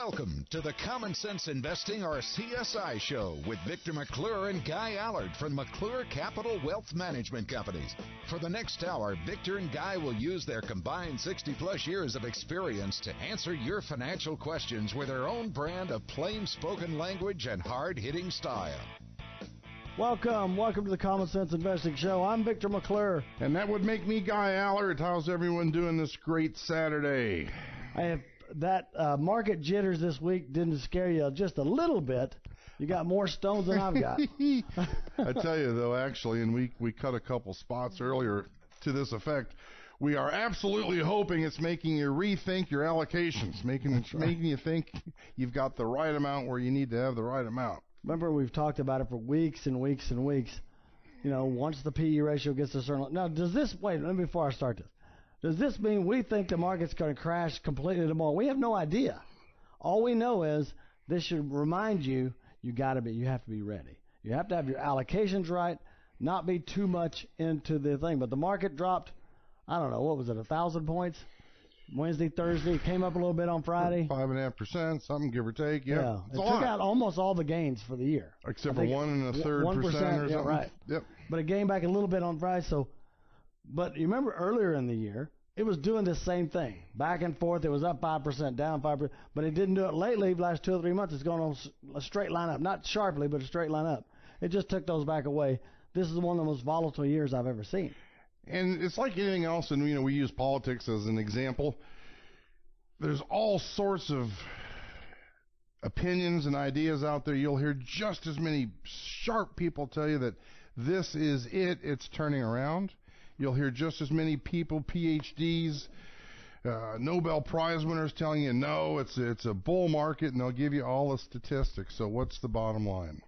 Welcome to the Common Sense Investing, or CSI Show, with Victor McClure and Guy Allard from McClure Capital Wealth Management Companies. For the next hour, Victor and Guy will use their combined 60-plus years of experience to answer your financial questions with their own brand of plain-spoken language and hard-hitting style. Welcome to the Common Sense Investing Show. I'm Victor McClure. And that would make me Guy Allard. How's everyone doing this great Saturday? I have that market jitters this week didn't scare you just a little bit. You got more stones than I've got. I tell you, though, actually, and we cut a couple spots earlier to this effect, we are absolutely hoping it's making you rethink your allocations, making you think you've got the right amount where you need to have the right amount. Remember, we've talked about it for weeks and weeks and weeks. You know, once the PE ratio gets to a certain... Now, before I start this, does this mean we think the market's going to crash completely tomorrow? We have no idea. All we know is this should remind you, you have to be ready. You have to have your allocations right, not be too much into the thing. But the market dropped, I don't know, what was it, 1,000 points? Wednesday, Thursday, came up a little bit on Friday. 5.5%, something give or take. Yeah. It took out almost all the gains for the year. Except for 1 1/3% or something. Yeah, right. Yep. But it gained back a little bit on Friday. But you remember earlier in the year, it was doing the same thing. Back and forth, it was up 5%, down 5%. But it didn't do it lately. The last 2 or 3 months, it's going on a straight line up. Not sharply, but a straight line up. It just took those back away. This is one of the most volatile years I've ever seen. And it's like anything else, and we use politics as an example. There's all sorts of opinions and ideas out there. You'll hear just as many sharp people tell you that this is it's turning around. You'll hear just as many people, PhDs, Nobel Prize winners telling you, no, it's a bull market, and they'll give you all the statistics. So what's the bottom line?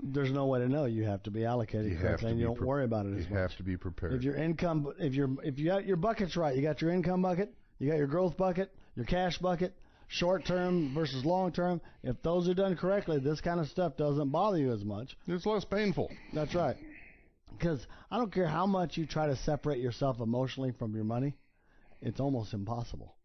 There's no way to know. You have to be allocated correctly, and you don't worry about it as much. You have to be prepared. If you got your buckets right, you got your income bucket, you got your growth bucket, your cash bucket, short term versus long term. If those are done correctly, this kind of stuff doesn't bother you as much. It's less painful. That's right. Because I don't care how much you try to separate yourself emotionally from your money, it's almost impossible.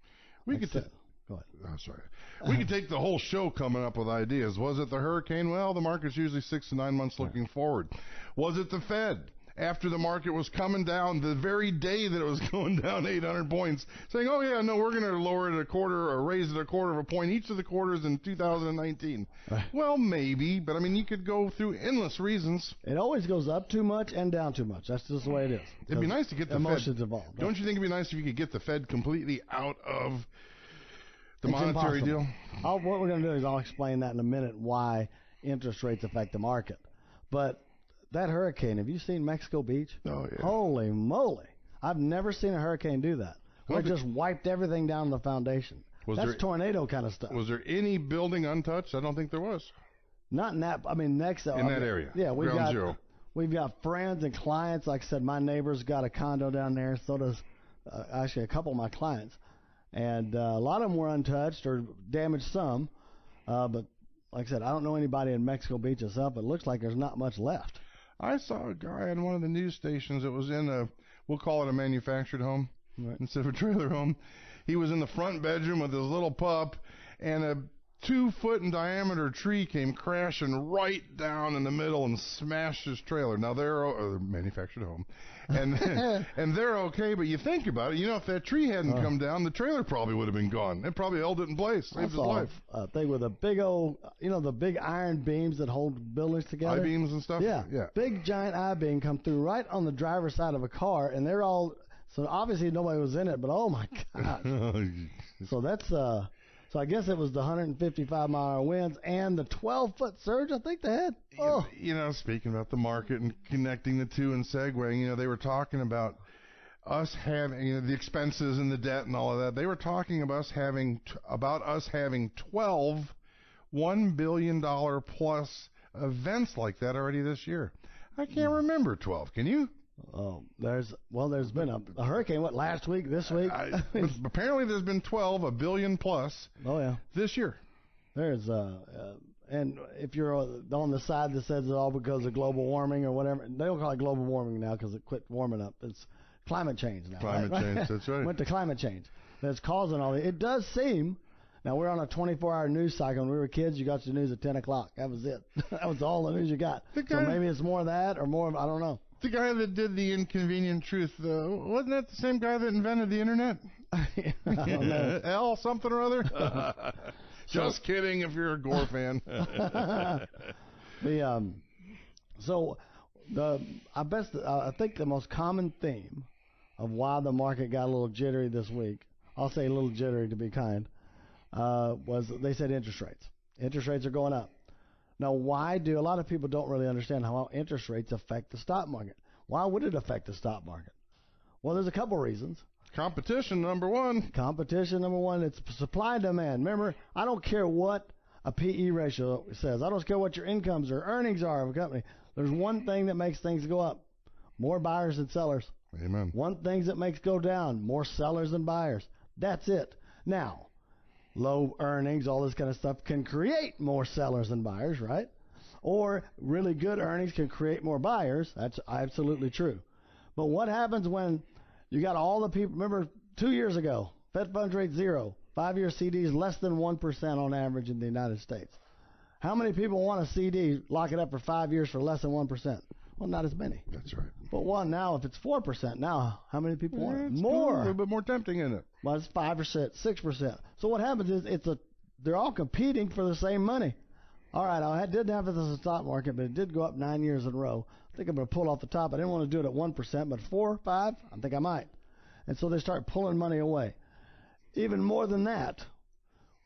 Go ahead. Oh, sorry. We could take the whole show coming up with ideas. Was it the hurricane? Well, the market's usually 6 to 9 months looking forward. Was it the Fed? After the market was coming down, the very day that it was going down 800 points, saying, oh, yeah, no, we're going to lower it a quarter or raise it a quarter of a point each of the quarters in 2019. Well, maybe, but, you could go through endless reasons. It always goes up too much and down too much. That's just the way it is. It'd be nice to get the emotions Fed. Involved. Don't you think it'd be nice if you could get the Fed completely out of the monetary deal? What we're going to do is I'll explain that in a minute, why interest rates affect the market. But that hurricane, have you seen Mexico Beach? Oh, yeah. Holy moly. I've never seen a hurricane do that. Where it just wiped everything down the foundation. That's tornado kind of stuff. Was there any building untouched? I don't think there was. Not in that, next. In that area. Yeah, Ground zero. We've got friends and clients. Like I said, my neighbor's got a condo down there. So does actually a couple of my clients. And a lot of them were untouched or damaged some. But like I said, I don't know anybody in Mexico Beach itself. It looks like there's not much left. I saw a guy on one of the news stations that was in we'll call it a manufactured home instead of a trailer home. He was in the front bedroom with his little pup, and a 2-foot in diameter tree came crashing right down in the middle and smashed his trailer. Now they're manufactured home, and and they're okay. But you think about it, if that tree hadn't come down, the trailer probably would have been gone. It probably held it in place, saved his life. A thing with a big old, the big iron beams that hold buildings together. I-beams and stuff. Yeah. Big giant I-beam come through right on the driver's side of a car, and they're all. So obviously nobody was in it, but oh my God. So that's So I guess it was the 155-mile winds and the 12-foot surge I think they had. Oh. Speaking about the market and connecting the two and segueing, they were talking about us having the expenses and the debt and all of that. They were talking about us having 12 $1 billion plus events like that already this year. I can't remember 12. Can you? Oh, there's been a hurricane. What, last week, this week? Apparently, there's been 12 $1 billion plus. Oh yeah, this year. There's and if you're on the side that says it's all because of global warming or whatever, they don't call it global warming now because it quit warming up. It's climate change now. Climate change, that's right. Went to climate change that's causing all that. It does seem, Now, we're on a 24-hour news cycle. When we were kids, you got your news at 10 o'clock. That was it. That was all the news you got. So maybe it's more of that or more of, I don't know. The guy that did The Inconvenient Truth, wasn't that the same guy that invented the Internet? I don't know. L something or other? Just kidding if you're a Gore fan. I think the most common theme of why the market got a little jittery this week, I'll say a little jittery to be kind, was they said interest rates. Interest rates are going up. Now, why do a lot of people don't really understand how interest rates affect the stock market? Why would it affect the stock market? Well, there's a couple reasons. Competition, number one. Competition, number one. It's supply and demand. Remember, I don't care what a PE ratio says. I don't care what your incomes or earnings are of a company. There's one thing that makes things go up. More buyers than sellers. Amen. One thing that makes go down. More sellers than buyers. That's it. Now, low earnings, all this kind of stuff can create more sellers than buyers, right? Or really good earnings can create more buyers. That's absolutely true. But what happens when you got all the people? Remember, 2 years ago, Fed funds rate 0. 5-year CDs less than 1% on average in the United States. How many people want a CD, lock it up for 5 years for less than 1%? Well, not as many. That's right. But now, if it's 4%, now how many people want it? It's More. A little bit more tempting, isn't it? Well, it's 5%, 6%. So what happens is they're all competing for the same money. All right, I didn't have this as a stock market, but it did go up 9 years in a row. I think I'm going to pull off the top. I didn't want to do it at 1%, but 4, 5, I think I might. And so they start pulling money away. Even more than that,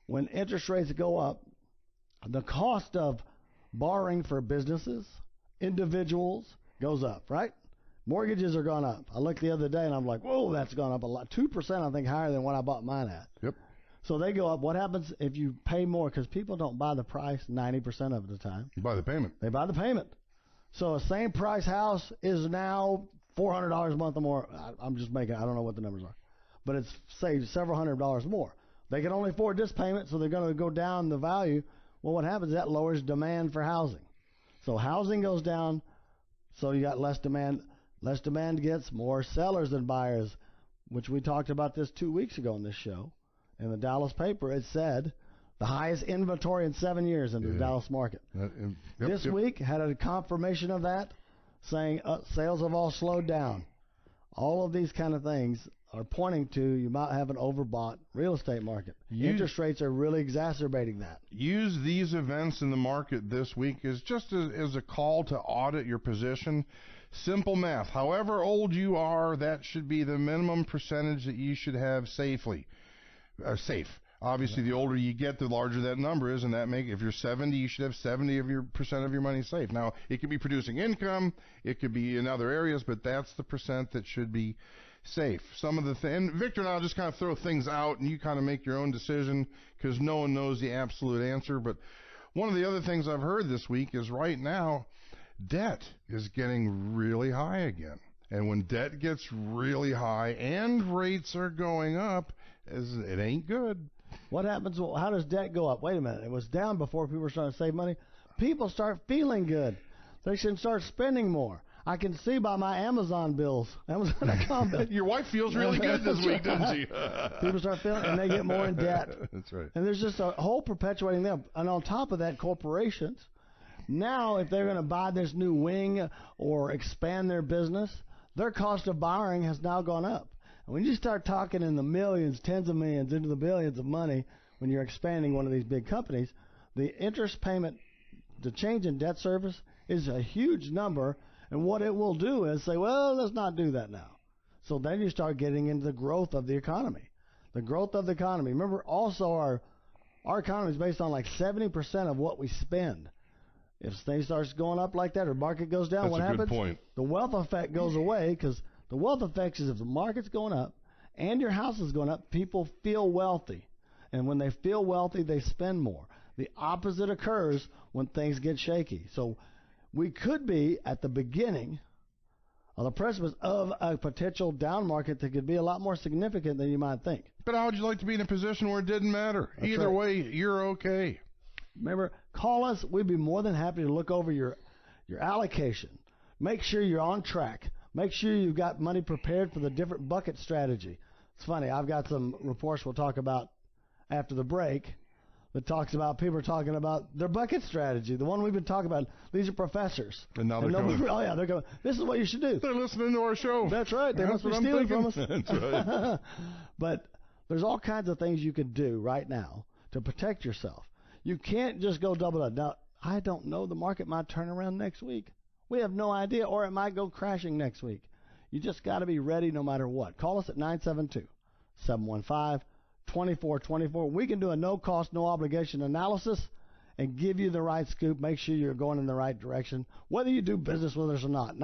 when interest rates go up, the cost of borrowing for businesses, individuals, goes up, right? Mortgages are gone up. I looked the other day and I'm like, whoa, that's gone up a lot. 2%, I think, higher than what I bought mine at. Yep. So they go up. What happens if you pay more? Because people don't buy the price 90% of the time. You buy the payment. They buy the payment. So a same price house is now $400 a month or more. I'm just making, I don't know what the numbers are. But it's, say, several $100s more. They can only afford this payment, so they're going to go down the value. Well, what happens is that lowers demand for housing. So housing goes down, so you got less demand. Less demand gets more sellers than buyers, which we talked about this 2 weeks ago in this show. In the Dallas paper, it said the highest inventory in 7 years in the Dallas market. This week had a confirmation of that, saying sales have all slowed down. All of these kind of things are pointing to you might have an overbought real estate market. Interest rates are really exacerbating that. Use these events in the market this week as just as a call to audit your position. Simple math. However old you are, that should be the minimum percentage that you should have safe. Obviously, the older you get, the larger that number is, and if you're 70, you should have 70% of your money safe. Now, it could be producing income, it could be in other areas, but that's the percent that should be safe. And Victor and I'll just kind of throw things out, and you kind of make your own decision because no one knows the absolute answer. But one of the other things I've heard this week is right now, debt is getting really high again. And when debt gets really high and rates are going up, it ain't good. What happens? Well, how does debt go up? Wait a minute. It was down before people were starting to save money. People start feeling good. They should start spending more. I can see by my Amazon bills. Amazon.com. Your wife feels really good this week, doesn't she? People start feeling, and they get more in debt. That's right. And there's just a whole perpetuating them. And on top of that, corporations, now if they're going to buy this new wing or expand their business, their cost of borrowing has now gone up. And when you start talking in the millions, tens of millions, into the billions of money, when you're expanding one of these big companies, the interest payment, the change in debt service is a huge number. And what it will do is say, well, let's not do that now. So then you start getting into the growth of the economy. The growth of the economy. Remember, also our economy is based on like 70% of what we spend. If things starts going up like that or market goes down, what happens? That's a good point. The wealth effect goes away because the wealth effect is if the market's going up and your house is going up, people feel wealthy. And when they feel wealthy, they spend more. The opposite occurs when things get shaky. So we could be at the beginning of the precipice of a potential down market that could be a lot more significant than you might think. But how would you like to be in a position where it didn't matter? That's Either right. way, you're okay. Remember, call us. We'd be more than happy to look over your allocation. Make sure you're on track. Make sure you've got money prepared for the different bucket strategy. It's funny. I've got some reports we'll talk about after the break that talks about people are talking about their bucket strategy, the one we've been talking about. These are professors. And now they're coming. Oh, yeah, they're going, this is what you should do. They're listening to our show. That's right. They That's must be what I'm stealing from thinking. us. That's right. But there's all kinds of things you can do right now to protect yourself. You can't just go double up. Now, I don't know. The market might turn around next week. We have no idea, or it might go crashing next week. You just got to be ready no matter what. Call us at 972-715-2424. We can do a no-cost, no-obligation analysis and give you the right scoop. Make sure you're going in the right direction, whether you do business with us or not.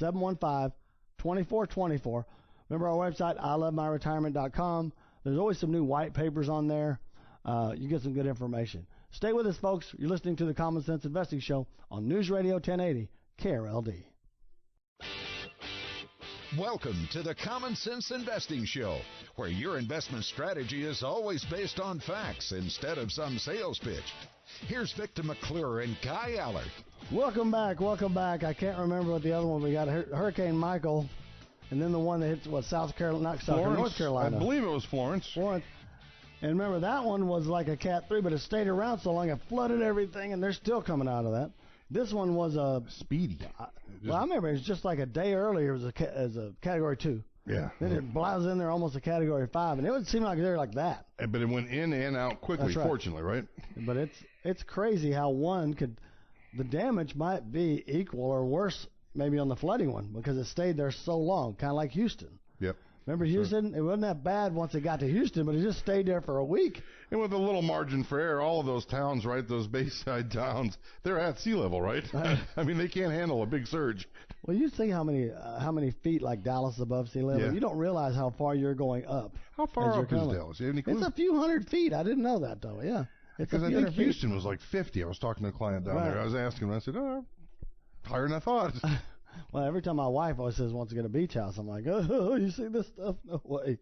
972-715-2424. Remember our website, ilovemyretirement.com. There's always some new white papers on there. You get some good information. Stay with us, folks. You're listening to the Common Sense Investing Show on News Radio 1080, KRLD. Welcome to the Common Sense Investing Show, where your investment strategy is always based on facts instead of some sales pitch. Here's Victor McClure and Guy Allard. Welcome back. Welcome back. I can't remember what the other one we got. Hurricane Michael, and then the one that hits, South Carolina, not South Carolina, North Carolina. I believe it was Florence. And remember, that one was like a Cat 3, but it stayed around so long, it flooded everything, and they're still coming out of that. This one was a... Speedy. Well, I remember it was just like a day earlier it was as a Category 2. Yeah. Then it blows in there almost a Category 5, and it would seem like they were like that. But it went in and out quickly, That's right. Fortunately, right? But it's crazy how one could... The damage might be equal or worse maybe on the flooding one because it stayed there so long, kind of like Houston. Yep. Remember Houston? It wasn't that bad once it got to Houston, but it just stayed there for a week. And with a little margin for error, all of those towns, right, those bayside towns, they're at sea level, right? I mean, they can't handle a big surge. Well, you see how many feet like Dallas is above sea level? Yeah. You don't realize how far you're going up. How far up is Dallas? You have any clue? It's a few hundred feet. I didn't know that, though. Yeah. Because I think Houston was like 50. I was talking to a client down there. I was asking him. I said, oh, higher than I thought. Well, every time my wife always says wants to get a beach house, I'm like, oh, you see this stuff? No way.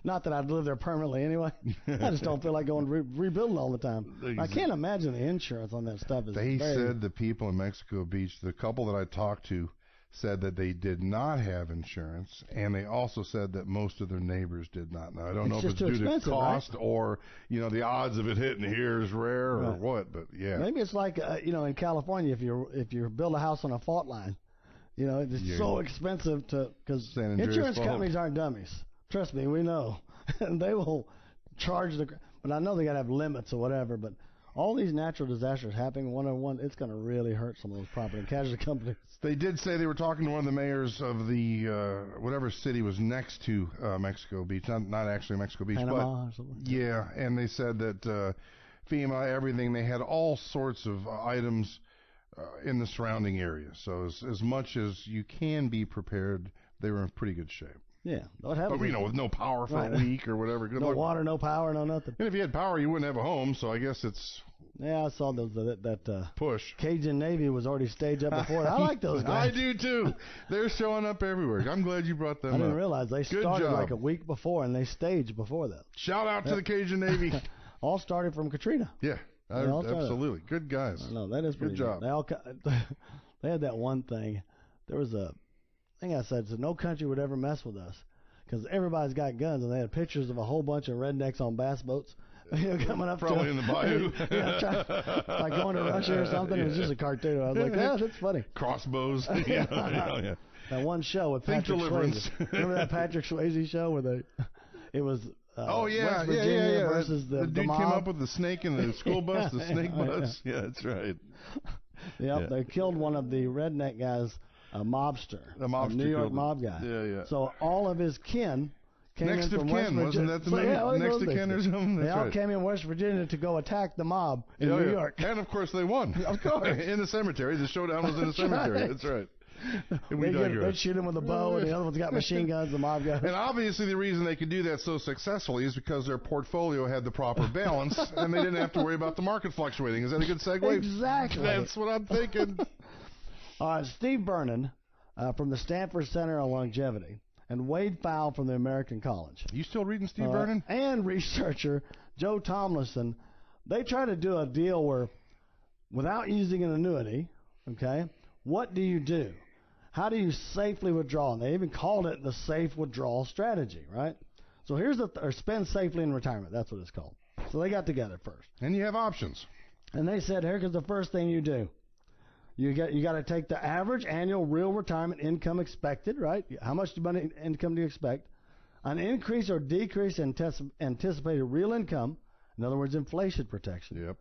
Not that I'd live there permanently anyway. I just don't feel like going rebuilding all the time. I can't imagine the insurance on that stuff. They said the people in Mexico Beach, the couple that I talked to, said that they did not have insurance, and they also said that most of their neighbors did not. Now, I don't know if it's due to cost, right? Or, the odds of it hitting here is rare or what, but yeah. Maybe it's like, in California, if you build a house on a fault line, it's so expensive because insurance companies aren't dummies. Trust me, we know. And they will charge but I know they got to have limits or whatever, but all these natural disasters happening one-on-one, it's going to really hurt some of those property and casualty companies. They did say they were talking to one of the mayors of the whatever city was next to Mexico Beach, not actually Mexico Beach, Panama but or something. Yeah, and they said that FEMA, everything, they had all sorts of items in the surrounding area. So as much as you can be prepared, they were in pretty good shape. Yeah, but with no power for a week or whatever. No water, no power, no nothing. And if you had power, you wouldn't have a home. So I guess it's. Yeah, I saw that push. Cajun Navy was already staged up before. I like those guys. I do too. They're showing up everywhere. I'm glad you brought them up. I didn't realize they started like a week before and they staged before that. Shout out to the Cajun Navy. All started from Katrina. Yeah, absolutely. Good guys. No, that is pretty good job. They had that one thing. There was a thing I said, so no country would ever mess with us because everybody's got guns, and they had pictures of a whole bunch of rednecks on bass boats. Coming up probably in the bayou. Like going to Russia or something. It was just a cartoon. I was like, that's funny. Crossbows. Yeah. That one show with Patrick Swayze. Remember that Patrick Swayze show where it was West Virginia versus the dude mob? Came up with the snake in the school bus, the snake bus. Yeah, that's right. Yep, they killed one of the redneck guys, a mobster. A New York mob guy. Yeah. So all of his kin came next in from of West kin, Virginia. wasn't that the name? Next of kin or something? They all came in West Virginia to go attack the mob in New York. And, of course, they won. Of course. In the cemetery. The showdown was in the cemetery. Right. That's right. They shoot him with a bow, and the other one's got machine guns, the mob guys. And obviously the reason they could do that so successfully is because their portfolio had the proper balance, and they didn't have to worry about the market fluctuating. Is that a good segue? Exactly. That's what I'm thinking. Steve Vernon from the Stanford Center on Longevity, and Wade Fowle from the American College. You still reading Steve Vernon? And researcher Joe Tomlinson. They try to do a deal where, without using an annuity, okay, what do you do? How do you safely withdraw? And they even called it the safe withdrawal strategy, right? So here's or spend safely in retirement. That's what it's called. So they got together first. And you have options. And they said, here's the first thing you do. You got to take the average annual real retirement income expected, right? How much money income do you expect? An increase or decrease in anticipated real income, in other words, inflation protection. Yep.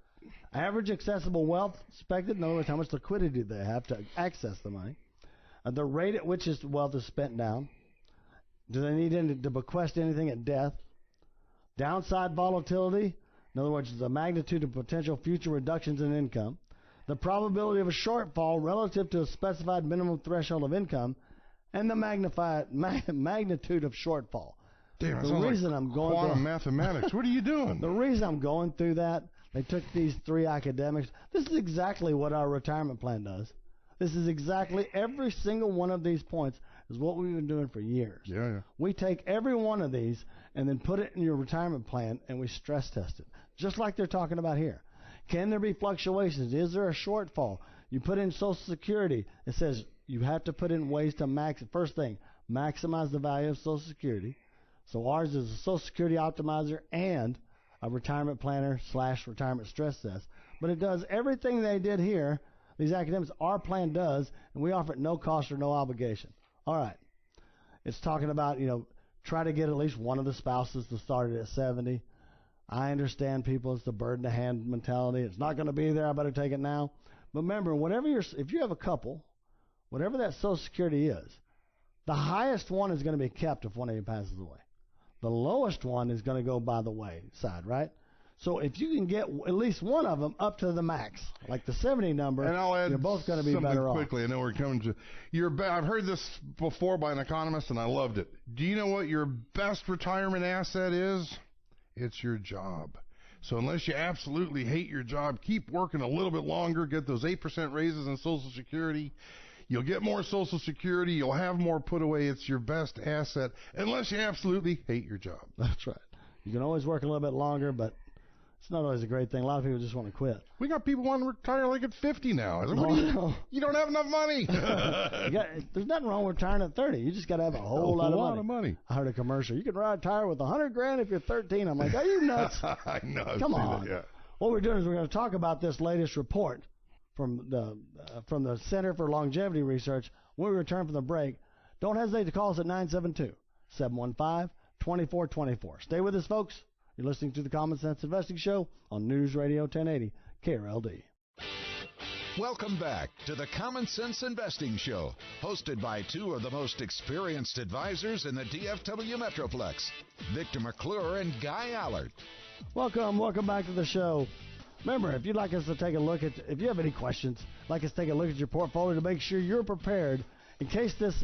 Average accessible wealth expected, in other words, how much liquidity they have to access the money. The rate at which this wealth is spent down. Do they need to bequest anything at death? Downside volatility, in other words, the magnitude of potential future reductions in income. The probability of a shortfall relative to a specified minimum threshold of income, and the magnitude of shortfall. Damn, the reason I'm going quantum mathematics. What are you doing? The reason I'm going through that, they took these three academics. This is exactly what our retirement plan does. This is exactly every single one of these points is what we've been doing for years. Yeah. We take every one of these and then put it in your retirement plan and we stress test it, just like they're talking about here. Can there be fluctuations? Is there a shortfall? You put in Social Security. It says you have to put in ways to first thing, maximize the value of Social Security. So ours is a Social Security optimizer and a retirement planner / retirement stress test. But it does everything they did here. These academics, our plan does, and we offer it no cost or no obligation. All right. It's talking about, try to get at least one of the spouses to start it at 70. I understand people, it's the bird in the hand mentality. It's not going to be there. I better take it now. But remember, if you have a couple, whatever that Social Security is, the highest one is going to be kept if one of you passes away. The lowest one is going to go by the wayside, right? So if you can get at least one of them up to the max, like the 70 number, and I'll add you're both going to be better off. Quickly, I know we're coming to. I've heard this before by an economist, and I loved it. Do you know what your best retirement asset is? It's your job. So unless you absolutely hate your job, keep working a little bit longer, get those 8% raises in Social Security. You'll get more Social Security. You'll have more put away. It's your best asset, unless you absolutely hate your job. That's right. You can always work a little bit longer, but it's not always a great thing. A lot of people just want to quit. We got people wanting to retire like at 50 now. You don't have enough money. There's nothing wrong with retiring at 30. You just got to have a whole lot of money. I heard a commercial. You can retire with $100,000 if you're 13. I'm like, are you nuts? I know. Come on. That, yeah. What we're doing is we're going to talk about this latest report from the Center for Longevity Research. When we return from the break, don't hesitate to call us at 972-715-2424. Stay with us, folks. You're listening to the Common Sense Investing Show on News Radio 1080 KRLD. Welcome back to the Common Sense Investing Show, hosted by two of the most experienced advisors in the DFW Metroplex, Victor McClure and Guy Allard. Welcome back to the show. Remember, if you'd like us to take a look at, if you have any questions, like us to take a look at your portfolio to make sure you're prepared in case this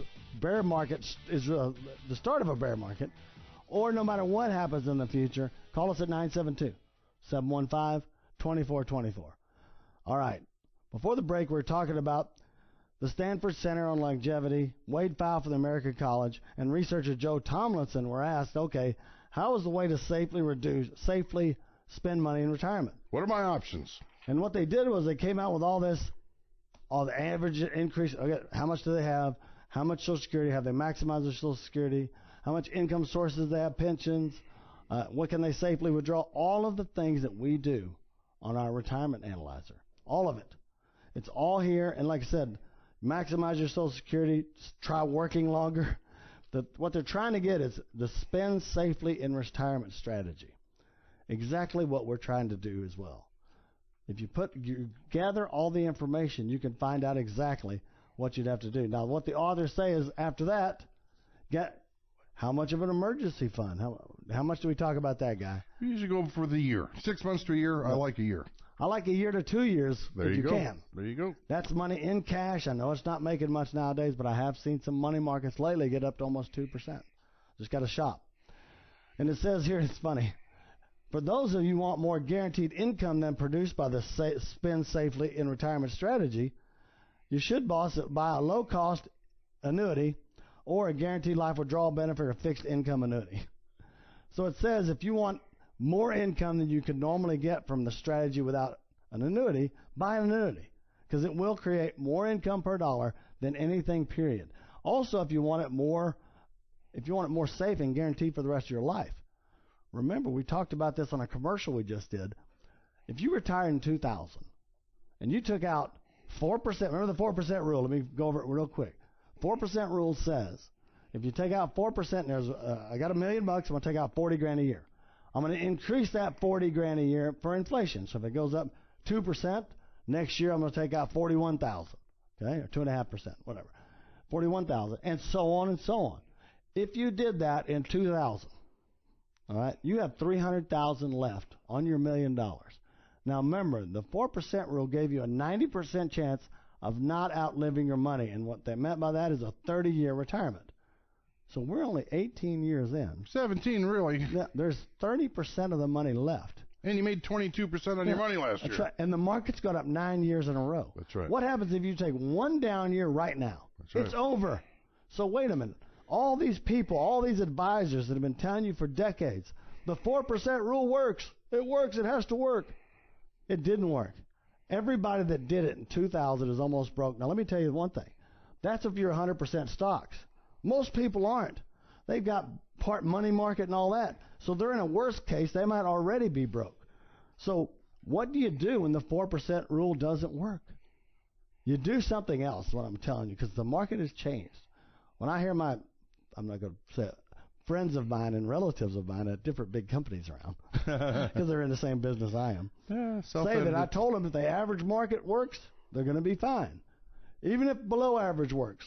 bear market is the start of a bear market, or no matter what happens in the future, call us at 972-715-2424. All right. Before the break, we were talking about the Stanford Center on Longevity, Wade Pfau from the American College, and researcher Joe Tomlinson were asked, okay, how is the way to safely spend money in retirement? What are my options? And what they did was they came out with all the average increase. Okay, how much do they have? How much Social Security have they maximized their Social Security? How much income sources they have, pensions? What can they safely withdraw? All of the things that we do on our retirement analyzer. All of it. It's all here. And like I said, maximize your Social Security. Try working longer. What they're trying to get is the spend safely in retirement strategy. Exactly what we're trying to do as well. If you gather all the information, you can find out exactly what you'd have to do. Now, what the authors say is after that, how much of an emergency fund? How much do we talk about that, Guy? We usually go for the year. 6 months to a year. I like a year. I like a year to 2 years if you can. There you go. That's money in cash. I know it's not making much nowadays, but I have seen some money markets lately get up to almost 2%. Just got to shop. And it says here, it's funny. For those of you who want more guaranteed income than produced by the spend safely in retirement strategy, you should buy a low-cost annuity or a guaranteed life withdrawal benefit or fixed income annuity. So it says if you want more income than you could normally get from the strategy without an annuity, buy an annuity because it will create more income per dollar than anything, period. Also, if you want it more if you want it more safe and guaranteed for the rest of your life. Remember, we talked about this on a commercial we just did. If you retired in 2000 and you took out 4%, remember the 4% rule? Let me go over it real quick. 4% rule says if you take out 4%, and there's I got $1 million bucks, I'm going to take out 40 grand a year. I'm going to increase that 40 grand a year for inflation. So if it goes up 2%, next year I'm going to take out 41,000, okay, or 2.5%, whatever, 41,000, and so on and so on. If you did that in 2000, all right, you have 300,000 left on your $1 million. Now remember, the 4% rule gave you a 90% chance of not outliving your money, and what they meant by that is a 30-year retirement. So we're only 18 years in. 17, really. There's 30% of the money left. And you made 22% on your money last year. That's right. And the market's gone up 9 years in a row. That's right. What happens if you take one down year right now? That's right. It's over. So wait a minute. All these people, all these advisors that have been telling you for decades, the 4% rule works. It works. It has to work. It didn't work. Everybody that did it in 2000 is almost broke. Now, let me tell you one thing. That's if you're 100% stocks. Most people aren't. They've got part money market and all that. So they're in a worse case. They might already be broke. So what do you do when the 4% rule doesn't work? You do something else, what I'm telling you, because the market has changed. When I hear I'm not going to say it, friends of mine and relatives of mine at different big companies around, because they're in the same business I am, say that I told them if the average market works, they're going to be fine. Even if below average works.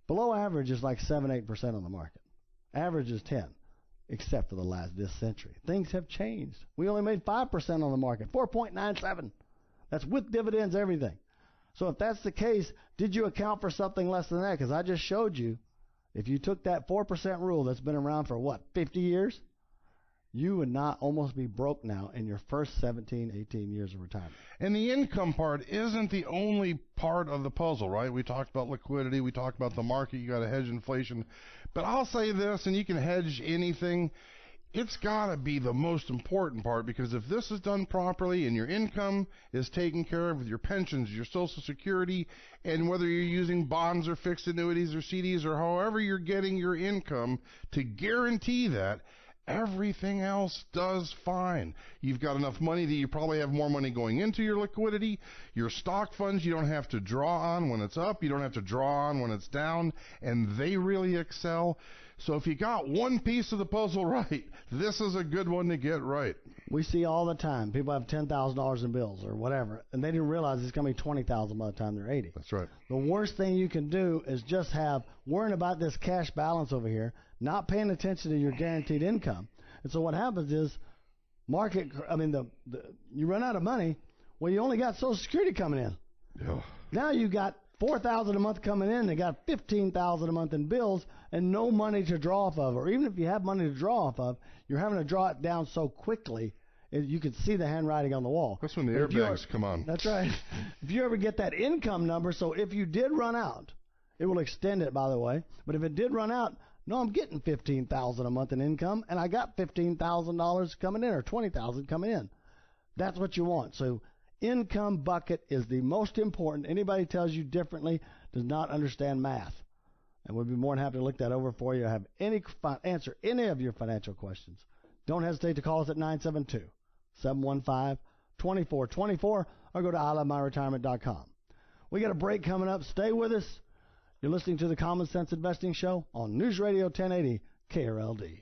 Below average is like 7-8% on the market. Average is 10, except for this century. Things have changed. We only made 5% on the market, 4.97. That's with dividends, everything. So if that's the case, did you account for something less than that? Because I just showed you, if you took that 4% rule that's been around for, 50 years, you would not almost be broke now in your first 17, 18 years of retirement. And the income part isn't the only part of the puzzle, right? We talked about liquidity. We talked about the market. You got to hedge inflation. But I'll say this, and you can hedge anything. It's got to be the most important part, because if this is done properly and your income is taken care of with your pensions, your Social Security, and whether you're using bonds or fixed annuities or CDs or however you're getting your income to guarantee that, everything else does fine. You've got enough money that you probably have more money going into your liquidity. Your stock funds you don't have to draw on when it's up. You don't have to draw on when it's down, and they really excel. So if you got one piece of the puzzle right, this is a good one to get right. We see all the time people have $10,000 in bills or whatever, and they didn't realize it's going to be $20,000 by the time they're 80. That's right. The worst thing you can do is just worrying about this cash balance over here, not paying attention to your guaranteed income. And so what happens is you run out of money. Well, you only got Social Security coming in. Yeah. Now you got $4,000 a month coming in. They got $15,000 a month in bills and no money to draw off of. Or even if you have money to draw off of, you're having to draw it down so quickly you can see the handwriting on the wall. That's when the airbags come on. That's right. If you ever get that income number, so if you did run out, it will extend it, by the way. But if it did run out, no, I'm getting $15,000 a month in income, and I got $15,000 coming in or $20,000 coming in. That's what you want. So income bucket is the most important. Anybody tells you differently does not understand math. And we'd be more than happy to look that over for you. Have answer any of your financial questions. Don't hesitate to call us at 972-715-2424 or go to ilovemyretirement.com. We got a break coming up. Stay with us. You're listening to the Common Sense Investing Show on News Radio 1080 KRLD.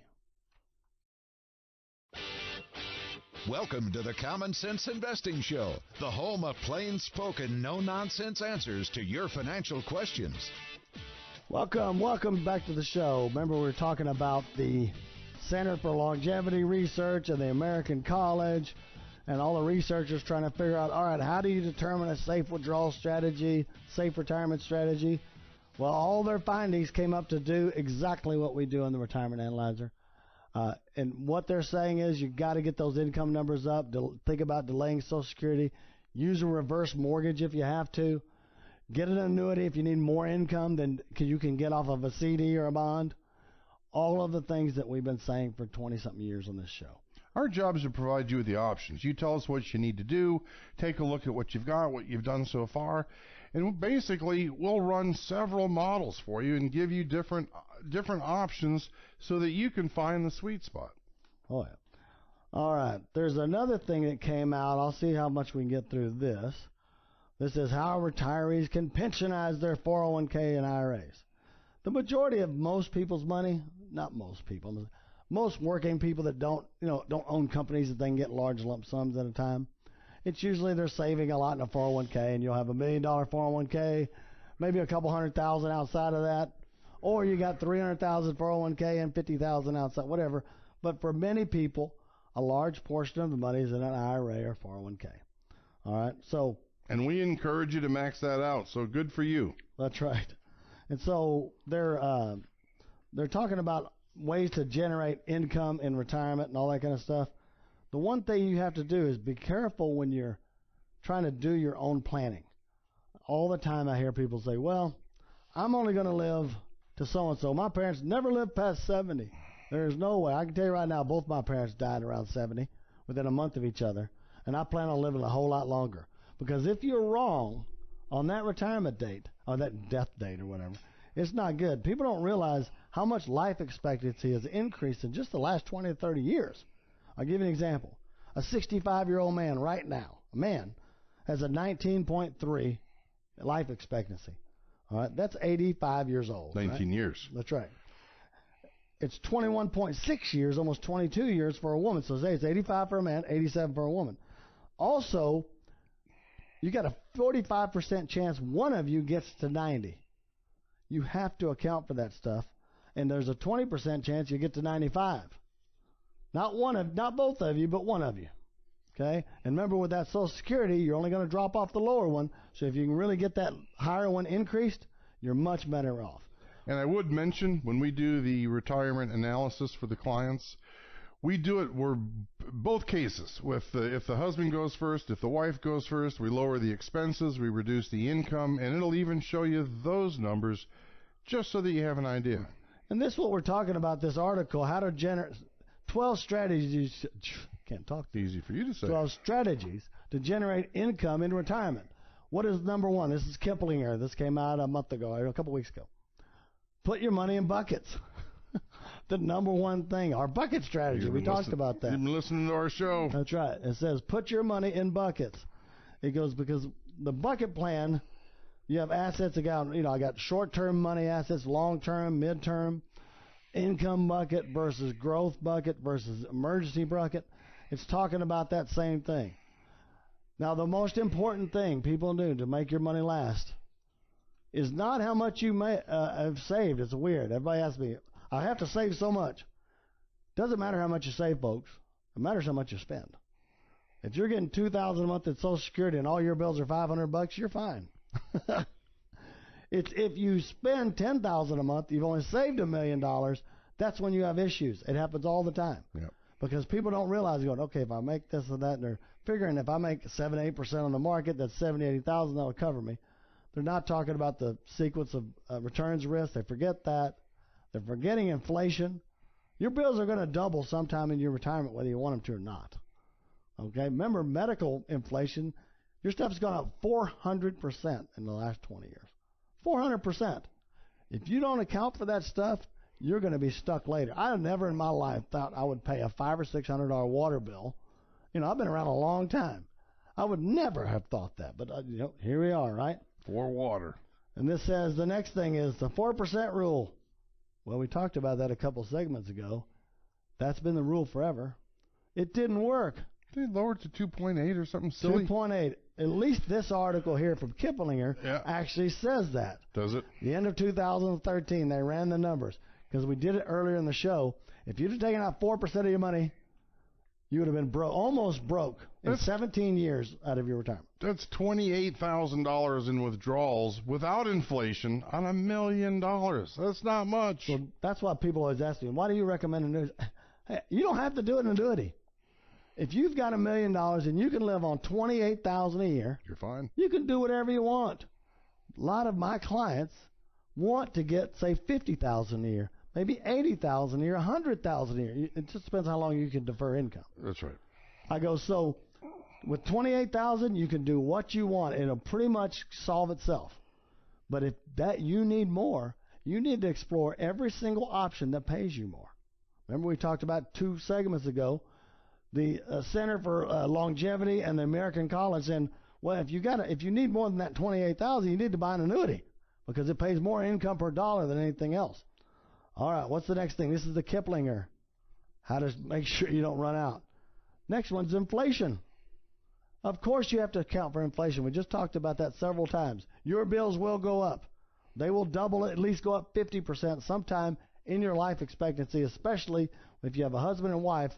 Welcome to the Common Sense Investing Show, the home of plain-spoken, no-nonsense answers to your financial questions. Welcome back to the show. Remember, we were talking about the Center for Longevity Research and the American College and all the researchers trying to figure out, all right, how do you determine a safe withdrawal strategy, safe retirement strategy? Well, all their findings came up to do exactly what we do on the Retirement Analyzer. And what they're saying is you got to get those income numbers up. Think about delaying Social Security. Use a reverse mortgage if you have to. Get an annuity if you need more income than you can get off of a CD or a bond. All of the things that we've been saying for 20-something years on this show. Our job is to provide you with the options. You tell us what you need to do. Take a look at what you've got, what you've done so far, And basically, we'll run several models for you and give you different options so that you can find the sweet spot. Oh, yeah. All right. There's another thing that came out. I'll see how much we can get through this. This is how retirees can pensionize their 401k and IRAs. The majority of most people's money, not most people, most working people that don't own companies that they can get large lump sums at a time, it's usually they're saving a lot in a 401k, and you'll have $1 million 401k, maybe a couple $100,000 outside of that, or you got $300,000 401k and $50,000 outside, whatever. But for many people, a large portion of the money is in an IRA or 401k. All right, so. And we encourage you to max that out, so good for you. That's right. And so they're talking about ways to generate income in retirement and all that kind of stuff. The one thing you have to do is be careful when you're trying to do your own planning. All the time I hear people say, well, I'm only going to live to so-and-so. My parents never lived past 70. There's no way. I can tell you right now, both my parents died around 70 within a month of each other, and I plan on living a whole lot longer. Because if you're wrong on that retirement date, or that death date or whatever, it's not good. People don't realize how much life expectancy has increased in just the last 20 to 30 years. I'll give you an example. A 65-year-old man right now, a man, has a 19.3 life expectancy. All right, that's 85 years old. 19 years. That's right. It's 21.6 years, almost 22 years for a woman. So say it's 85 for a man, 87 for a woman. Also, you got a 45% chance one of you gets to 90. You have to account for that stuff. And there's a 20% chance you get to 95. Not both of you, but one of you. Okay? And remember, with that Social Security, you're only going to drop off the lower one. So if you can really get that higher one increased, you're much better off. And I would mention, when we do the retirement analysis for the clients, we do it, we're both cases. If the husband goes first, if the wife goes first, we lower the expenses, we reduce the income, and it'll even show you those numbers just so that you have an idea. And this is what we're talking about, this article, how to generate 12 strategies, can't talk. Easy for you to say. 12 strategies to generate income in retirement. What is number one? This is Kiplinger. This came out a month ago, a couple weeks ago. Put your money in buckets. The number one thing, our bucket strategy. We talked about that. You've been listening to our show. That's right. It says put your money in buckets. It goes because the bucket plan, you have assets. I got short-term money assets, long-term, mid-term, income bucket versus growth bucket versus emergency bucket. It's talking about that same thing. Now, the most important thing people do to make your money last is not how much you may have saved. It's weird. Everybody asks me, I have to save so much. Doesn't matter how much you save, folks. It matters how much you spend. If you're getting $2,000 a month in Social Security and all your bills are $500, you're fine. It's if you spend $10,000 a month, you've only saved $1 million. That's when you have issues. It happens all the time. Yep. Because people don't realize, going, okay, if I make this and that, and they're figuring if I make 7-8% on the market, that's $70,000, $80,000, that'll cover me. They're not talking about the sequence of returns risk. They forget that. They're forgetting inflation. Your bills are going to double sometime in your retirement, whether you want them to or not. Okay? Remember, medical inflation, your stuff's gone up 400% in the last 20 years. 400%. If you don't account for that stuff, you're going to be stuck later. I never in my life thought I would pay a $500 or $600 water bill. I've been around a long time. I would never have thought that, but here we are, right? For water. And this says the next thing is the 4% rule. Well, we talked about that a couple segments ago. That's been the rule forever. It didn't work. They lowered to 2.8 or something silly. 2.8. At least this article here from Kiplinger actually says that. Does it? The end of 2013, they ran the numbers. Because we did it earlier in the show. If you'd have taken out 4% of your money, you would have been almost broke in 17 years out of your retirement. That's $28,000 in withdrawals without inflation on $1 million. That's not much. So that's why people always ask me, why do you recommend annuity? Hey, you don't have to do an annuity. If you've got $1 million and you can live on $28,000 a year, you're fine. You can do whatever you want. A lot of my clients want to get, say, $50,000 a year. Maybe $80,000 a year, $100,000 a year. It just depends how long you can defer income. That's right. I go, so With $28,000, you can do what you want. It'll pretty much solve itself. But if that you need more, you need to explore every single option that pays you more. Remember we talked about 2 segments ago, the Center for Longevity and the American College, and well, if you need more than that $28,000, you need to buy an annuity because it pays more income per dollar than anything else. All right, what's the next thing? This is the Kiplinger. How to make sure you don't run out. Next one's inflation. Of course you have to account for inflation. We just talked about that several times. Your bills will go up. They will double, at least go up 50% sometime in your life expectancy, especially if you have a husband and wife.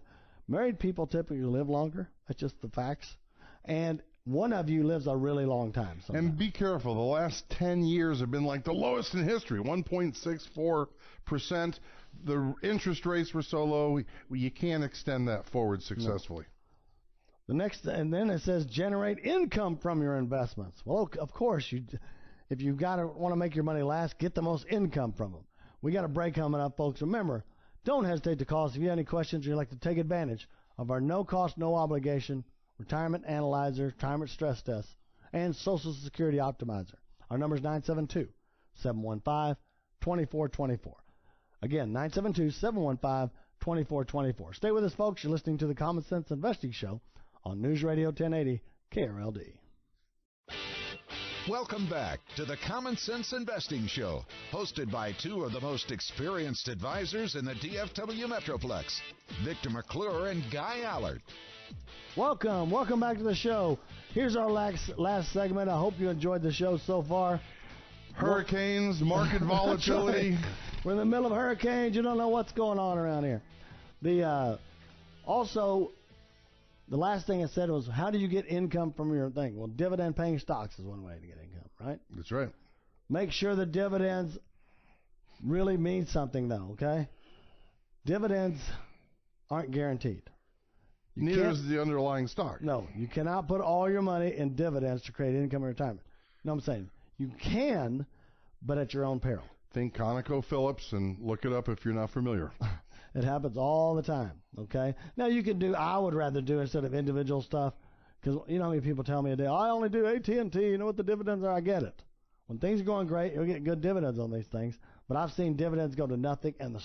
Married people typically live longer. That's just the facts. And one of you lives a really long time sometimes. And be careful. The last 10 years have been like the lowest in history, 1.64%. The interest rates were so low, you can't extend that forward successfully. No. The next, and then it says generate income from your investments. Well, of course, if you want to make your money last, get the most income from them. We got a break coming up, folks. Remember, don't hesitate to call us if you have any questions or you'd like to take advantage of our no-cost, no-obligation Retirement Analyzer, Retirement Stress Test, and Social Security Optimizer. Our number is 972-715-2424. Again, 972-715-2424. Stay with us, folks. You're listening to the Common Sense Investing Show on News Radio 1080 KRLD. Welcome back to the Common Sense Investing Show, hosted by 2 of the most experienced advisors in the DFW Metroplex, Victor McClure and Guy Allard. Welcome back to the show. Here's our last segment. I hope you enjoyed the show so far. Hurricanes, market volatility. Right. We're in the middle of hurricanes. You don't know what's going on around here. Also, the last thing I said was, how do you get income from your thing? Well, dividend-paying stocks is one way to get income, right? That's right. Make sure the dividends really mean something, though, okay? Dividends aren't guaranteed. Neither is the underlying stock. No, you cannot put all your money in dividends to create income in retirement. No, I'm saying you can, but at your own peril. Think ConocoPhillips and look it up if you're not familiar. It happens all the time, okay? Now, I would rather do instead of individual stuff, because you know how many people tell me a day, I only do AT&T, you know what the dividends are? I get it. When things are going great, you'll get good dividends on these things, but I've seen dividends go to nothing and the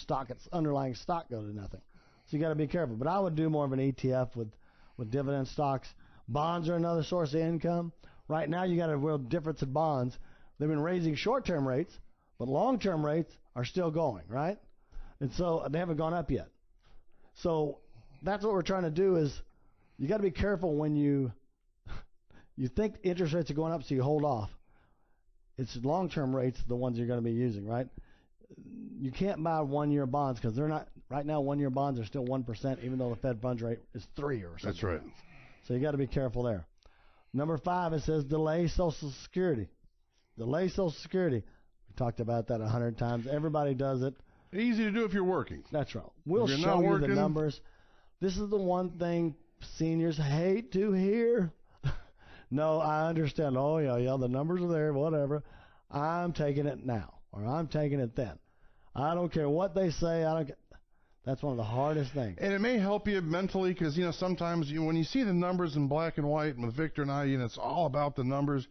underlying stock go to nothing. So you got to be careful. But I would do more of an ETF with dividend stocks. Bonds are another source of income. Right now, you got a real difference in bonds. They've been raising short-term rates, but long-term rates are still going, right? And so they haven't gone up yet. So that's what we're trying to do is you got to be careful when you think interest rates are going up, so you hold off. It's long-term rates, the ones you're going to be using, right? You can't buy one-year bonds because they're not right now. One-year bonds are still 1%, even though the Fed funds rate is 3 or something. That's right. So you got to be careful there. Number 5, it says delay Social Security. Delay Social Security. We talked about that 100 times. Everybody does it. Easy to do if you're working. That's right. We'll show you the numbers. This is the one thing seniors hate to hear. No, I understand. Oh, yeah, the numbers are there, whatever. I'm taking it now, or I'm taking it then. I don't care what they say. That's one of the hardest things. And it may help you mentally because, sometimes when you see the numbers in black and white, and with Victor and I, it's all about the numbers.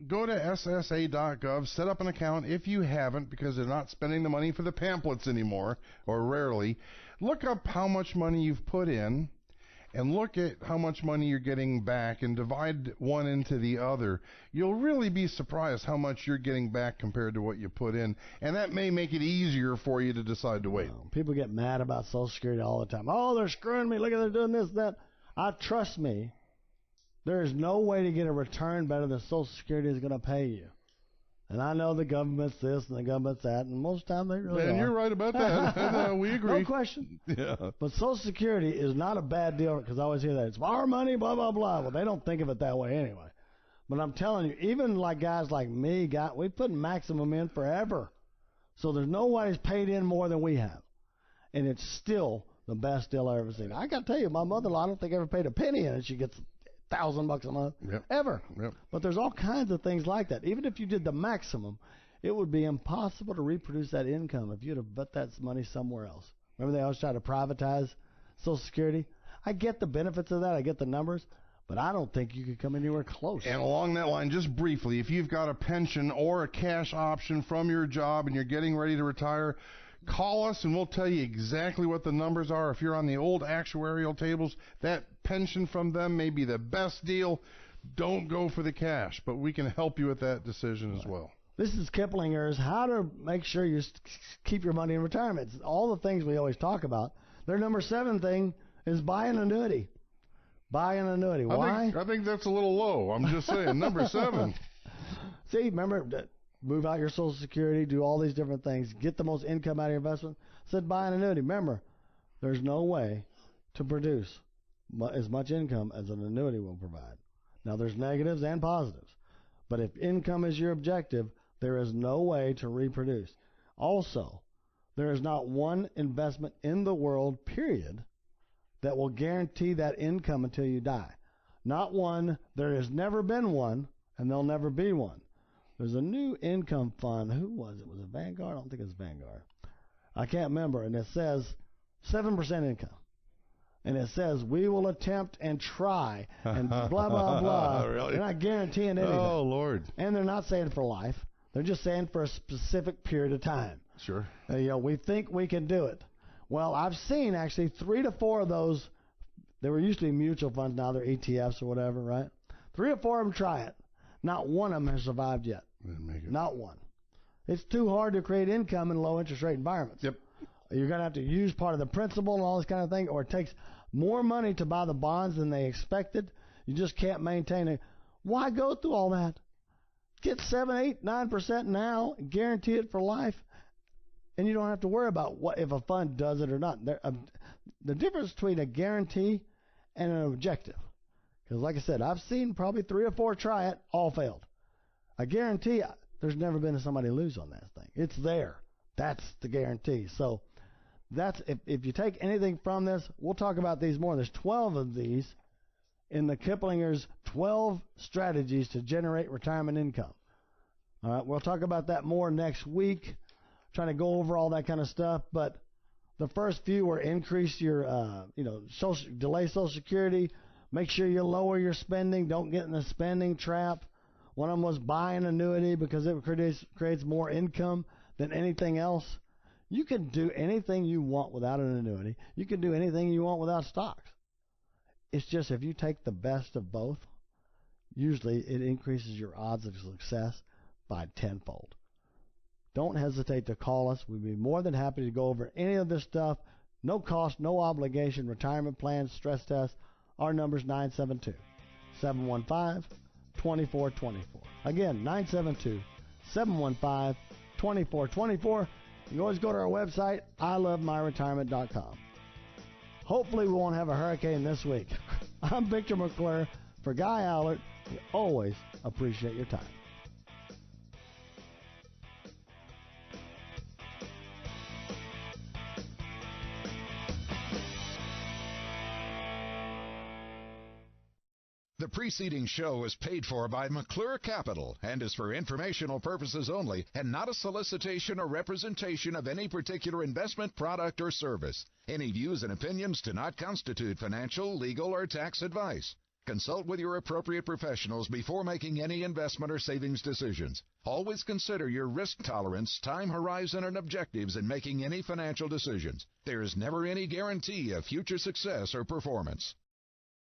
Go to SSA.gov, set up an account if you haven't, because they're not spending the money for the pamphlets anymore, or rarely. Look up how much money you've put in, and look at how much money you're getting back, and divide one into the other. You'll really be surprised how much you're getting back compared to what you put in, and that may make it easier for you to decide to wait. People get mad about Social Security all the time. Oh, they're screwing me. Look at they're doing this, that. Trust me, there is no way to get a return better than Social Security is going to pay you. And I know the government's this and the government's that, and most of the time they really are. And you're right about that. We agree. No question. Yeah. But Social Security is not a bad deal, because I always hear that. It's our money, blah, blah, blah. Well, they don't think of it that way anyway. But I'm telling you, even like guys like me, we put maximum in forever. So there's nobody's paid in more than we have. And it's still the best deal I've ever seen. I got to tell you, my mother-in-law, I don't think ever paid a penny in it. She gets $1,000 a month, ever. Yep. But there's all kinds of things like that. Even if you did the maximum, it would be impossible to reproduce that income if you'd have put that money somewhere else. Remember they always try to privatize Social Security? I get the benefits of that. I get the numbers. But I don't think you could come anywhere close. And along that line, just briefly, if you've got a pension or a cash option from your job and you're getting ready to retire, call us and we'll tell you exactly what the numbers are. If you're on the old actuarial tables, that pension from them may be the best deal. Don't go for the cash, but we can help you with that decision as well. This is Kiplinger's How to Make Sure You Keep Your Money in Retirement. It's all the things we always talk about. Their number 7 thing is buy an annuity. Buy an annuity. Why? I think that's a little low. I'm just saying, number 7. See, remember, move out your Social Security, do all these different things, get the most income out of your investment. Said buy an annuity. Remember, there's no way to produce as much income as an annuity will provide. Now, there's negatives and positives. But if income is your objective, there is no way to reproduce. Also, there is not one investment in the world, period, that will guarantee that income until you die. Not one. There has never been one, and there'll never be one. There's a new income fund. Who was it? Was it Vanguard? I don't think it was Vanguard. I can't remember. And it says 7% income. And it says, we will attempt and try and blah, blah, blah. Really? They're not guaranteeing anything. Oh, Lord. And they're not saying for life. They're just saying for a specific period of time. Sure. We think we can do it. Well, I've seen actually 3 to 4 of those. They were used to be mutual funds. Now they're ETFs or whatever, right? 3 or 4 of them try it. Not one of them has survived yet. Not one. It's too hard to create income in low interest rate environments. Yep. You're going to have to use part of the principal and all this kind of thing, or it takes more money to buy the bonds than they expected. You just can't maintain it. Why go through all that? Get 7, 8, 9% now, guarantee it for life, and you don't have to worry about what if a fund does it or not. The difference between a guarantee and an objective, because like I said, I've seen probably 3 or 4 try it, all failed. A guarantee, there's never been somebody lose on that thing. It's there. That's the guarantee. So that's if you take anything from this, we'll talk about these more. There's 12 of these in the Kiplinger's 12 strategies to generate retirement income. All right, we'll talk about that more next week, trying to go over all that kind of stuff. But the first few were increase your, delay Social Security, make sure you lower your spending, don't get in the spending trap. One of them was buy an annuity because it creates more income than anything else. You can do anything you want without an annuity. You can do anything you want without stocks. It's just if you take the best of both, usually it increases your odds of success by tenfold. Don't hesitate to call us. We'd be more than happy to go over any of this stuff. No cost, no obligation, retirement plans, stress tests. Our number's 972-715-2424. Again, 972-715-2424. You can always go to our website, ilovemyretirement.com. Hopefully we won't have a hurricane this week. I'm Victor McClure. For Guy Allard, we always appreciate your time. The preceding show is paid for by McClure Capital and is for informational purposes only and not a solicitation or representation of any particular investment product or service. Any views and opinions do not constitute financial, legal, or tax advice. Consult with your appropriate professionals before making any investment or savings decisions. Always consider your risk tolerance, time horizon, and objectives in making any financial decisions. There is never any guarantee of future success or performance.